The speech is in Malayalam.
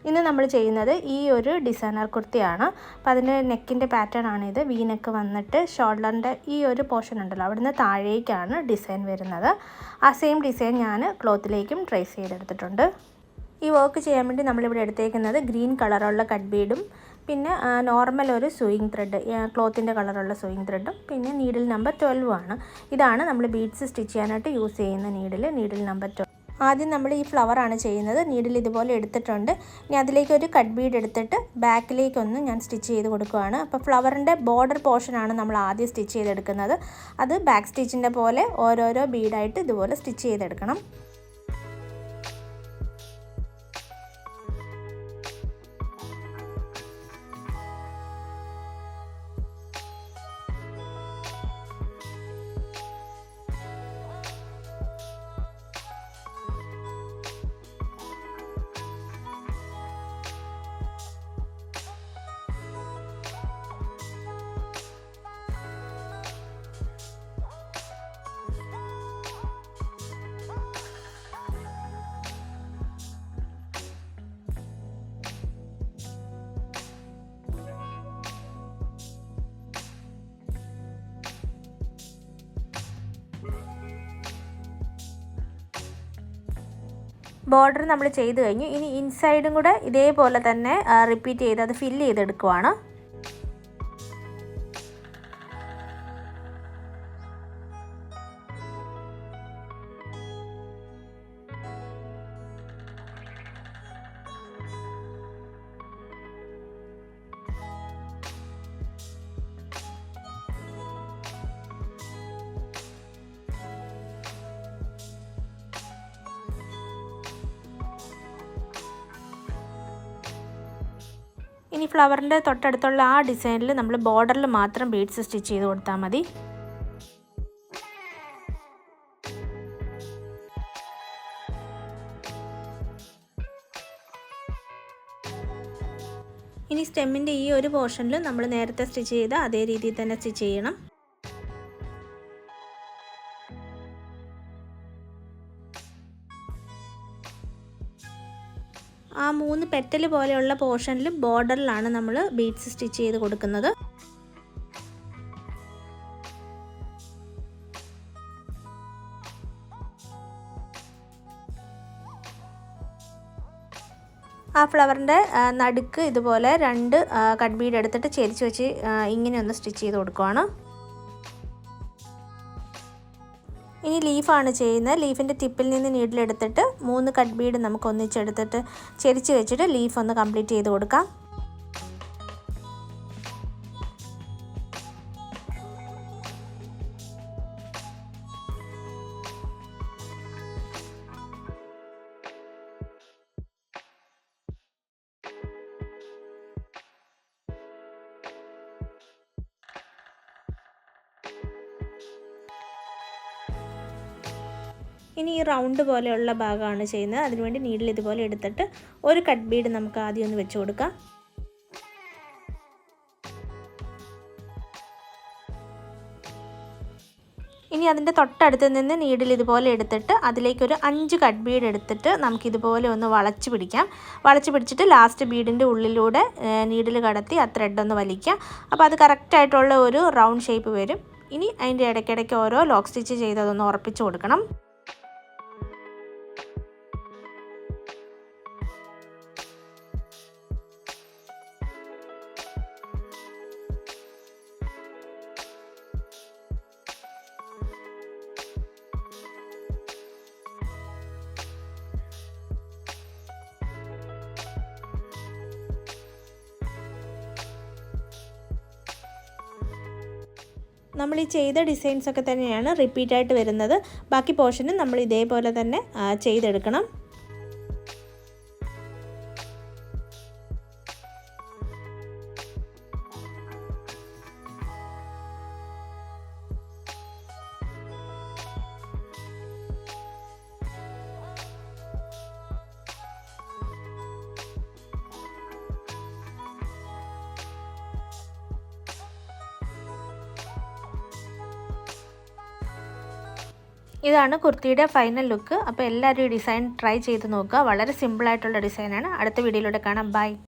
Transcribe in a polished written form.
ഇന്ന് നമ്മൾ ചെയ്യുന്നത് ഈ ഒരു ഡിസൈനർ കുർത്തിയാണ്. അപ്പോൾ അതിൻ്റെ നെക്കിൻ്റെ പാറ്റേൺ ആണിത്. വി നെക്ക് വന്നിട്ട് ഷോൾഡറിൻ്റെ ഈ ഒരു പോർഷൻ ഉണ്ടല്ലോ അവിടുന്ന് താഴേക്കാണ് ഡിസൈൻ വരുന്നത്. ആ സെയിം ഡിസൈൻ ഞാൻ ക്ലോത്തിലേക്കും ട്രേസ് ചെയ്തെടുത്തിട്ടുണ്ട്. ഈ വർക്ക് ചെയ്യാൻ വേണ്ടി നമ്മളിവിടെ എടുത്തേക്കുന്നത് ഗ്രീൻ കളറുള്ള കട്ട് ബീഡും പിന്നെ നോർമൽ ഒരു സൂയിങ് ത്രെഡ്, ക്ലോത്തിൻ്റെ കളറുള്ള സൂയിങ് ത്രെഡും പിന്നെ നീഡിൽ നമ്പർ 12 ആണ്. ഇതാണ് നമ്മൾ ബീഡ്സ് സ്റ്റിച്ച് ചെയ്യാനായിട്ട് യൂസ് ചെയ്യുന്ന നീഡിൽ നമ്പർ 12. ആദ്യം നമ്മൾ ഈ ഫ്ലവറാണ് ചെയ്യുന്നത്. നീഡിൽ ഇതുപോലെ എടുത്തിട്ടുണ്ട്. ഇനി അതിലേക്ക് ഒരു കട്ട് ബീഡ് എടുത്തിട്ട് ബാക്കിലേക്കൊന്ന് ഞാൻ സ്റ്റിച്ച് ചെയ്ത് കൊടുക്കുകയാണ്. അപ്പോൾ ഫ്ലവറിൻ്റെ ബോർഡർ പോർഷനാണ് നമ്മൾ ആദ്യം സ്റ്റിച്ച് ചെയ്തെടുക്കുന്നത്. അത് ബാക്ക് സ്റ്റിച്ചിൻ്റെ പോലെ ഓരോരോ ബീഡായിട്ട് ഇതുപോലെ സ്റ്റിച്ച് ചെയ്തെടുക്കണം. ബോർഡർ നമ്മൾ ചെയ്ത് കഴിഞ്ഞു. ഇനി ഇൻസൈഡും കൂടെ ഇതേപോലെ തന്നെ റിപ്പീറ്റ് ചെയ്ത് അത് ഫില്ല് ചെയ്തെടുക്കുവാണ്. ഇനി ഫ്ലവറിൻ്റെ തൊട്ടടുത്തുള്ള ആ ഡിസൈനിൽ നമ്മൾ ബോർഡറിൽ മാത്രം ബീഡ്സ് സ്റ്റിച്ച് ചെയ്ത് കൊടുത്താൽ മതി. ഇനി സ്റ്റെമ്മിൻ്റെ ഈ ഒരു പോർഷനിൽ നമ്മൾ നേരത്തെ സ്റ്റിച്ച് ചെയ്ത അതേ രീതിയിൽ തന്നെ സ്റ്റിച്ച് ചെയ്യണം. ആ 3 പെറ്റൽ പോലെയുള്ള പോർഷനിൽ ബോർഡറിലാണ് നമ്മൾ ബീഡ്സ് സ്റ്റിച്ച് ചെയ്ത് കൊടുക്കുന്നത്. ആ ഫ്ലവറിൻ്റെ നടുക്ക് ഇതുപോലെ 2 കട്ട് ബീഡ് എടുത്തിട്ട് ചെരിച്ച് വെച്ച് ഇങ്ങനെ ഒന്ന് സ്റ്റിച്ച് ചെയ്ത് കൊടുക്കുകയാണ്. ഇനി ലീഫാണ് ചെയ്യുന്നത്. ലീഫിൻ്റെ ടിപ്പിൽ നിന്ന് നീഡിലെടുത്തിട്ട് 3 കട്ട് ബീഡ് നമുക്ക് ഒന്നിച്ചെടുത്തിട്ട് ചെരിച്ച് വെച്ചിട്ട് ലീഫ് ഒന്ന് കംപ്ലീറ്റ് ചെയ്ത് കൊടുക്കാം. ഇനി ഈ റൗണ്ട് പോലെയുള്ള ഭാഗമാണ് ചെയ്യുന്നത്. അതിനുവേണ്ടി നീഡിൽ ഇതുപോലെ എടുത്തിട്ട് ഒരു കട്ട് ബീഡ് നമുക്ക് ആദ്യം ഒന്ന് വെച്ച് കൊടുക്കാം. ഇനി അതിൻ്റെ തൊട്ടടുത്ത് നിന്ന് നീഡിൽ ഇതുപോലെ എടുത്തിട്ട് അതിലേക്കൊരു 5 കട്ട് ബീഡ് എടുത്തിട്ട് നമുക്കിതുപോലെ ഒന്ന് വളച്ച് പിടിക്കാം. വളച്ച് പിടിച്ചിട്ട് ലാസ്റ്റ് ബീഡിൻ്റെ ഉള്ളിലൂടെ നീഡിൽ കടത്തി ആ ത്രെഡ് ഒന്ന് വലിക്കാം. അപ്പോൾ അത് കറക്റ്റായിട്ടുള്ള ഒരു റൗണ്ട് ഷേപ്പ് വരും. ഇനി അതിൻ്റെ ഇടയ്ക്കിടയ്ക്ക് ഓരോ ലോക്ക് സ്റ്റിച്ച് ചെയ്തതൊന്ന് ഉറപ്പിച്ച് കൊടുക്കണം. നമ്മൾ ഈ ചെയ്ത ഡിസൈൻസൊക്കെ തന്നെയാണ് റിപ്പീറ്റായിട്ട് വരുന്നത്. ബാക്കി പോർഷനും നമ്മൾ ഇതേപോലെ തന്നെ ചെയ്തെടുക്കണം. ഇതാണ് കുർത്തിയുടെ ഫൈനൽ ലുക്ക്. അപ്പോൾ എല്ലാവരും ഈ ഡിസൈൻ ട്രൈ ചെയ്ത് നോക്കുക. വളരെ സിമ്പിളായിട്ടുള്ള ഡിസൈനാണ്. അടുത്ത വീഡിയോയിലൂടെ കാണാം. ബൈ.